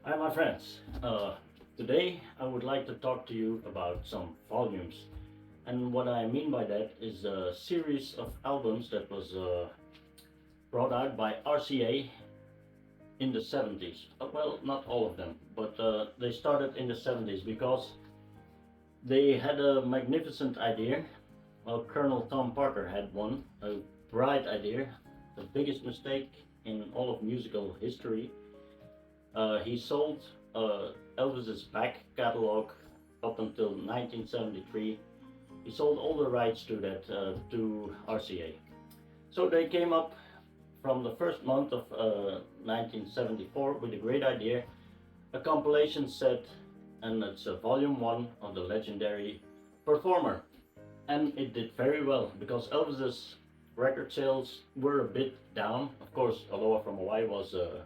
Hi, my friends. Today I would like to talk to you about some volumes. And what I mean by that is a series of albums that was brought out by RCA in the 70s. Well, not all of them, but they started in the 70s because they had a magnificent idea. Well, Colonel Tom Parker had one, a bright idea, the biggest mistake in all of musical history. He sold Elvis's back catalog up until 1973. He sold all the rights to that to RCA. So they came up from the first month of 1974 with a great idea, a compilation set, and it's a volume one of the legendary Performer. And it did very well because Elvis's record sales were a bit down. Of course, Aloha from Hawaii was a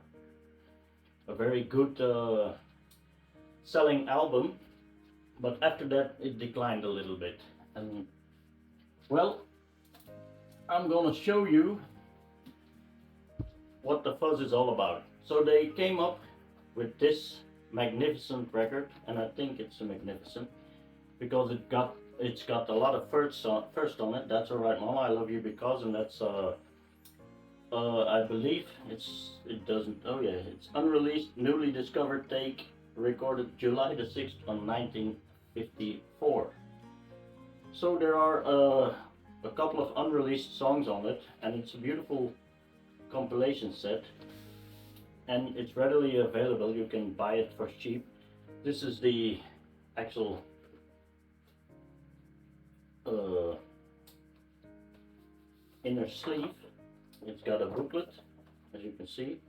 very good selling album, but after that it declined a little bit. And well, I'm gonna show you what the fuzz is all about. So they came up with this magnificent record, and I think it's magnificent because it's got a lot of first on it. That's Alright Mama, I Love You Because, and that's I believe it doesn't. Oh yeah, it's unreleased, newly discovered take, recorded July the 6th on 1954. So there are a couple of unreleased songs on it, and it's a beautiful compilation set, and it's readily available. You can buy it for cheap. This is the actual inner sleeve. It's got a booklet, as you can see,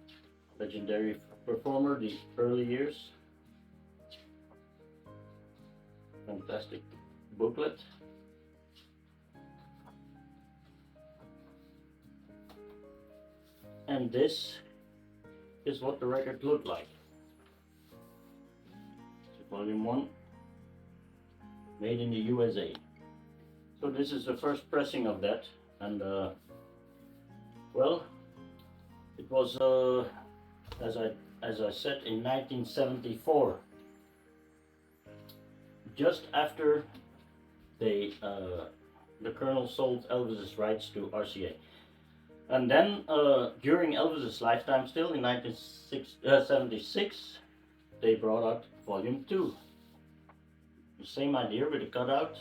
legendary Performer, the early years. Fantastic booklet. And this is what the record looked like. It's volume 1, made in the USA. So this is the first pressing of that, and well, it was as I said, in 1974, just after they the Colonel sold Elvis's rights to RCA. And then during Elvis's lifetime, still in 1976, they brought out Volume 2. The same idea with a cutout,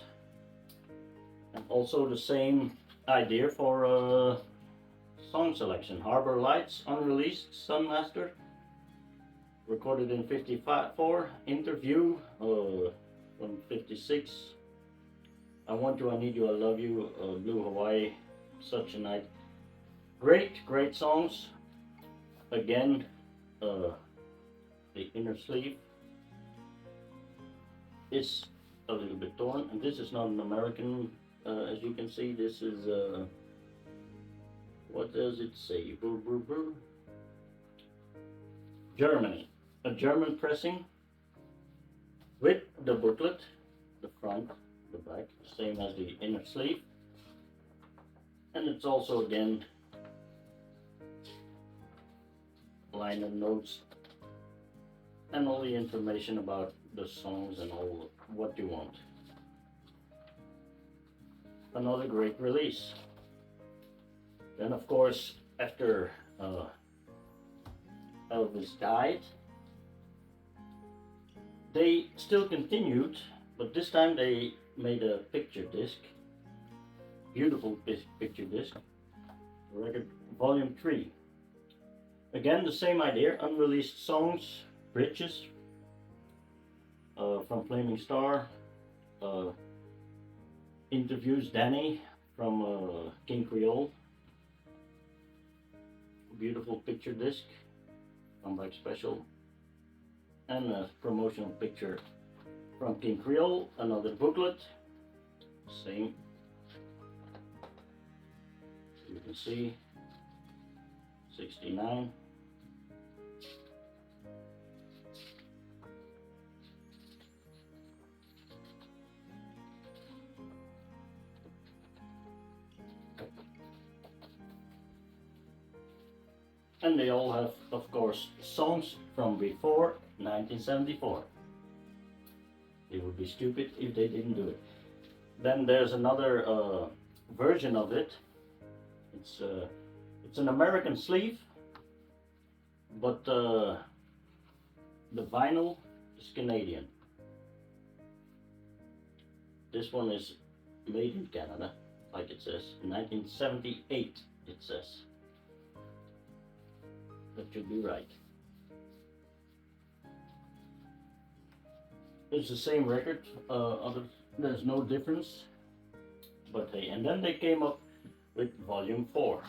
and also the same idea for song selection. Harbor Lights, unreleased, Sunmaster, recorded in 54. Interview from 56. I Want You, I Need You, I Love You, Blue Hawaii, Such a Night. Great songs. Again, the inner sleeve is a little bit torn, and this is not an American, as you can see. This is what does it say? Brr, brr, brr. Germany, a German pressing with the booklet, the front, the back, same as the inner sleeve, and it's also again liner notes and all the information about the songs and all what you want. Another great release. Then of course, after Elvis died, they still continued, but this time they made a picture disc, beautiful picture disc, record volume 3. Again, the same idea, unreleased songs, bridges from Flaming Star, interviews Danny from King Creole, beautiful picture disc, comeback special, and a promotional picture from King Creole, another booklet, same, you can see, 69. And they all have of course, songs from before 1974. It would be stupid if they didn't do it. Then there's another version of it. It's an American sleeve, but the vinyl is Canadian. This one is made in Canada, like it says, 1978 it says. That should be right. It's the same record, there's no difference, but hey, and then they came up with volume 4.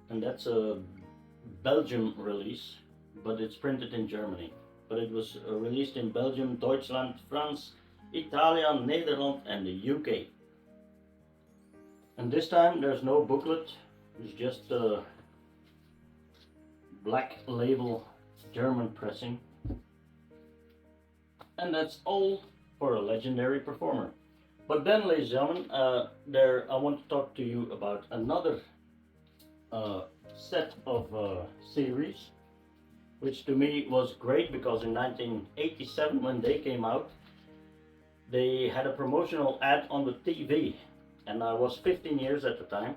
And that's a Belgium release, but it's printed in Germany. But it was released in Belgium, Deutschland, France, Italy, Netherlands, and the UK. And this time there's no booklet, it's just a black label German pressing. And that's all for a legendary performer. But then, ladies and gentlemen, I want to talk to you about another set of series, which to me was great because in 1987 when they came out, they had a promotional ad on the TV, and I was 15 years at the time,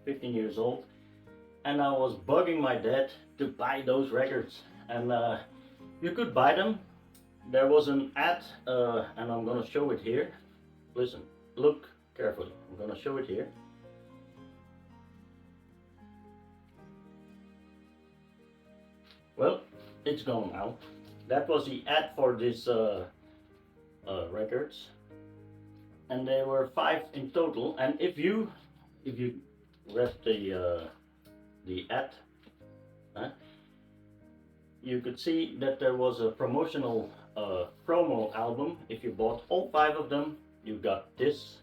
15 years old, and I was bugging my dad to buy those records, and you could buy them. There was an ad, and I'm gonna show it here. Listen, look carefully, I'm gonna show it here. Well, it's gone now. That was the ad for these records, and there were 5 in total. And if you read the ad, you could see that there was a promotional promo album. If you bought all 5 of them, you got this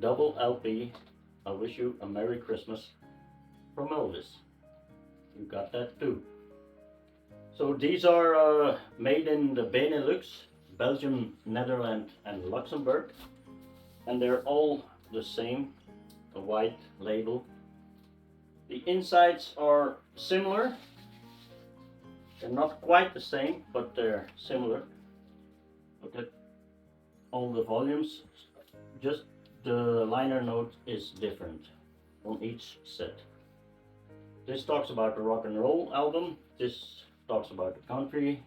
double LP, I Wish You a Merry Christmas, from Elvis. You got that too. So these are made in the Benelux, Belgium, Netherlands, and Luxembourg, and they're all the same, a white label. The insides are similar. They're not quite the same, but they're similar. Look at all the volumes. Just the liner note is different on each set. This talks about the rock and roll album. This talks about the country.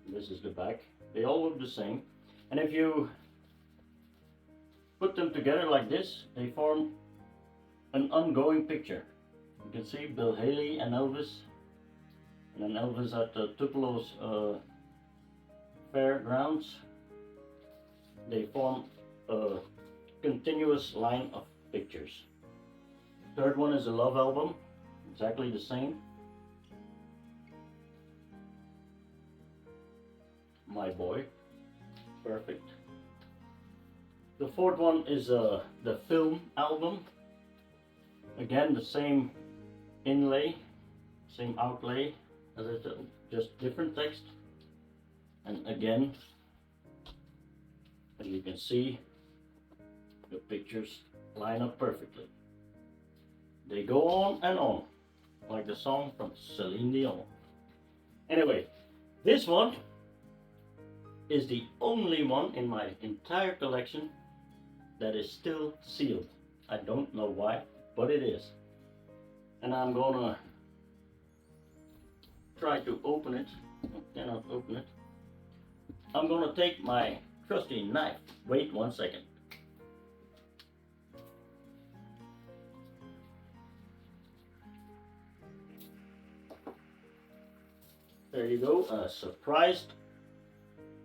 This is the back. They all look the same. And if you put them together like this, they form an ongoing picture. You can see Bill Haley and Elvis. And then Elvis at the Tupolo's fairgrounds. They form a continuous line of pictures. Third one is a love album, exactly the same. My Boy, perfect. The fourth one is the film album. Again, the same inlay, same outlay, as I said, just different text. And again, as you can see, the pictures line up perfectly. They go on, like the song from Celine Dion. Anyway, this one is the only one in my entire collection that is still sealed. I don't know why, but it is. And I'm gonna try to open it. I cannot open it. I'm gonna take my trusty knife. Wait 1 second. There you go, surprised,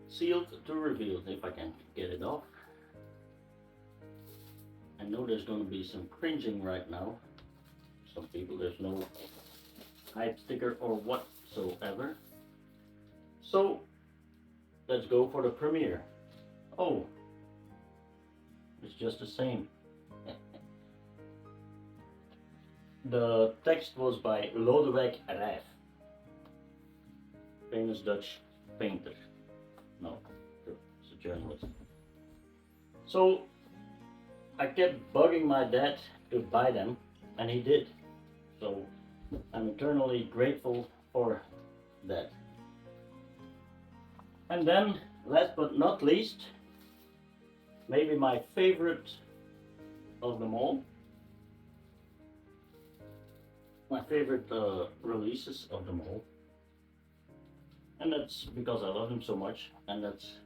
sealed to revealed, if I can get it off. I know there's going to be some cringing right now. Some people, there's no hype sticker or whatsoever. So, let's go for the premiere. Oh, it's just the same. The text was by Lodewijk Rijf, famous Dutch painter. No, it's a journalist. So I kept bugging my dad to buy them, and he did. So I'm eternally grateful for that. And then, last but not least, maybe my favorite of them all, my favorite releases of them all, and that's because I love him so much, and that's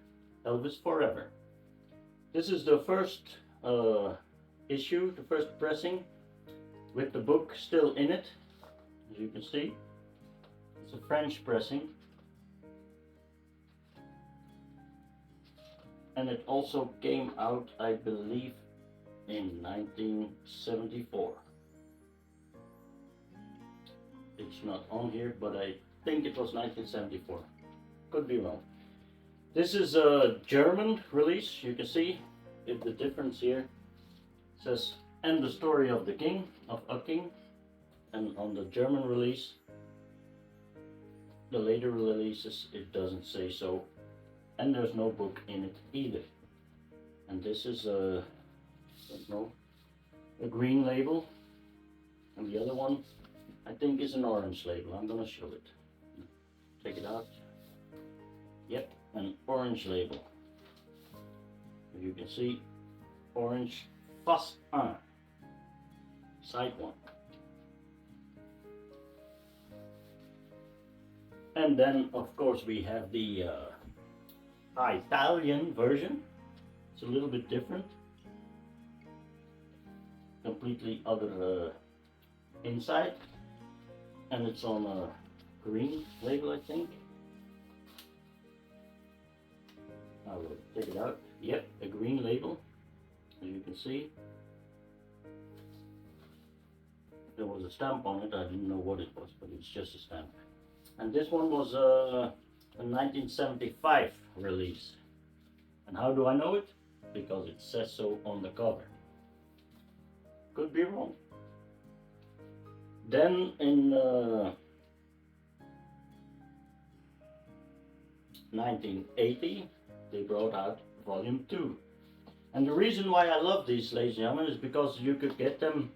Elvis Forever. This is the first issue, the first pressing, with the book still in it, as you can see. It's a French pressing. And it also came out, I believe, in 1974. It's not on here, but I think it was 1974. Could be wrong. This is a German release. You can see the difference here. It says, "And the story of the king, of a king." And on the German release, the later releases, it doesn't say so. And there's no book in it either. And this is a, I don't know, a green label. And the other one, I think, is an orange label. I'm gonna show it. Take it out. Yep, an orange label. As you can see, orange Face 1, side 1. And then, of course, we have the Italian version. It's a little bit different. Completely other inside. And it's on a green label, I think. I will take it out. Yep, a green label. As you can see. There was a stamp on it. I didn't know what it was, but it's just a stamp. And this one was a 1975 release. And how do I know it? Because it says so on the cover. Could be wrong. Then in 1980, they brought out Volume 2. And the reason why I love these, ladies and gentlemen, is because you could get them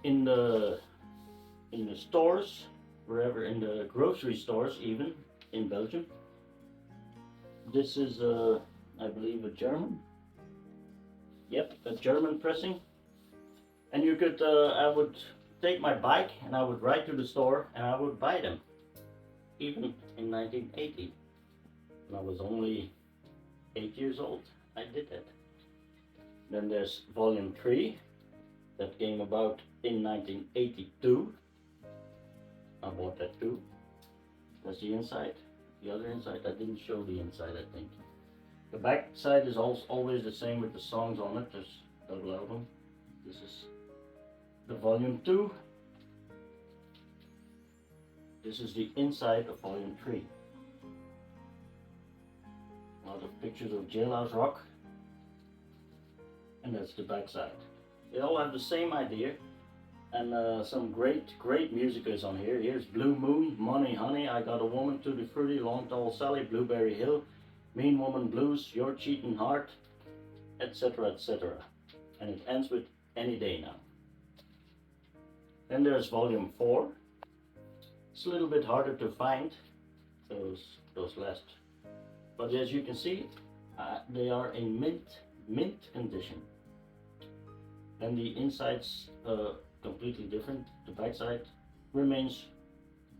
in the stores, wherever, in the grocery stores even, in Belgium. This is, I believe, a German. Yep, a German pressing. And you could, I would take my bike and I would ride to the store and I would buy them. Even in 1980. When I was only 8 years old, I did that. Then there's Volume 3, that came about in 1982. I bought that too. That's the inside. The other inside, I didn't show the inside, I think. The back side is always the same with the songs on it. There's a double album. This is the Volume 2. This is the inside of Volume 3. A lot of pictures of Jailhouse Rock. And that's the back side. They all have the same idea. And some great music is on here. Here's Blue Moon, Money Honey, I Got a Woman, Tutti Frutti, Long Tall Sally, Blueberry Hill, Mean Woman Blues, Your Cheating Heart, etc., etc. And it ends with Any Day Now. Then there's Volume 4. It's a little bit harder to find, those last. But as you can see, they are in mint condition. And the inside's completely different. The backside remains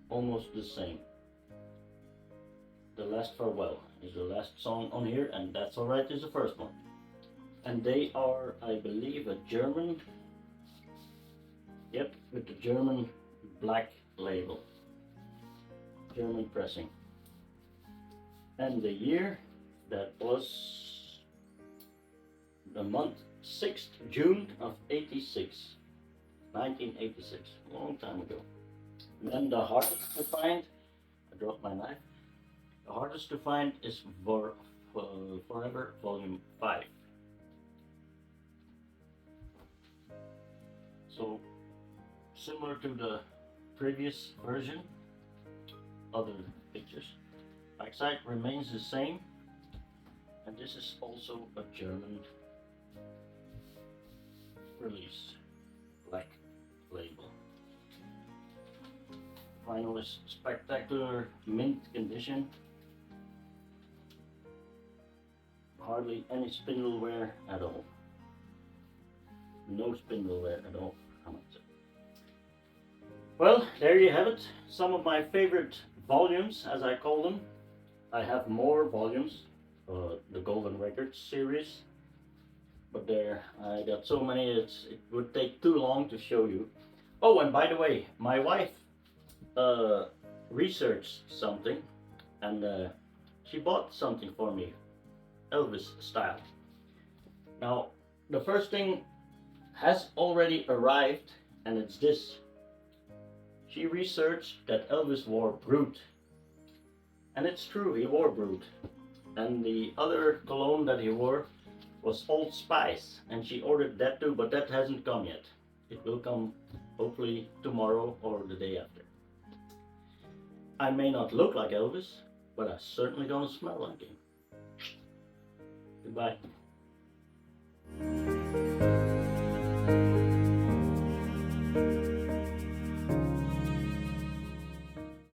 almost the same. The Last Farewell is the last song on here, and That's Alright is the first one. And they are, I believe, a German. Yep, with the German black label. German pressing. And the year, that was the month 6th June of 86. 1986, a long time ago. And then the hardest to find, I dropped my knife. The hardest to find is Forever Volume 5. So, similar to the previous version, other pictures. Backside remains the same, and this is also a German release, black label. Vinyl is spectacular mint condition. Hardly any spindle wear at all. No spindle wear at all, I might say. Well, there you have it. Some of my favorite volumes, as I call them. I have more volumes, the Golden Records series, but there I got so many it would take too long to show you. Oh, and by the way, my wife researched something, and she bought something for me, Elvis style. Now, the first thing has already arrived, and it's this. She researched that Elvis wore Brute. And it's true, he wore Brute. And the other cologne that he wore was Old Spice, and she ordered that too, but that hasn't come yet. It will come hopefully tomorrow or the day after. I may not look like Elvis, but I certainly don't smell like him. Goodbye.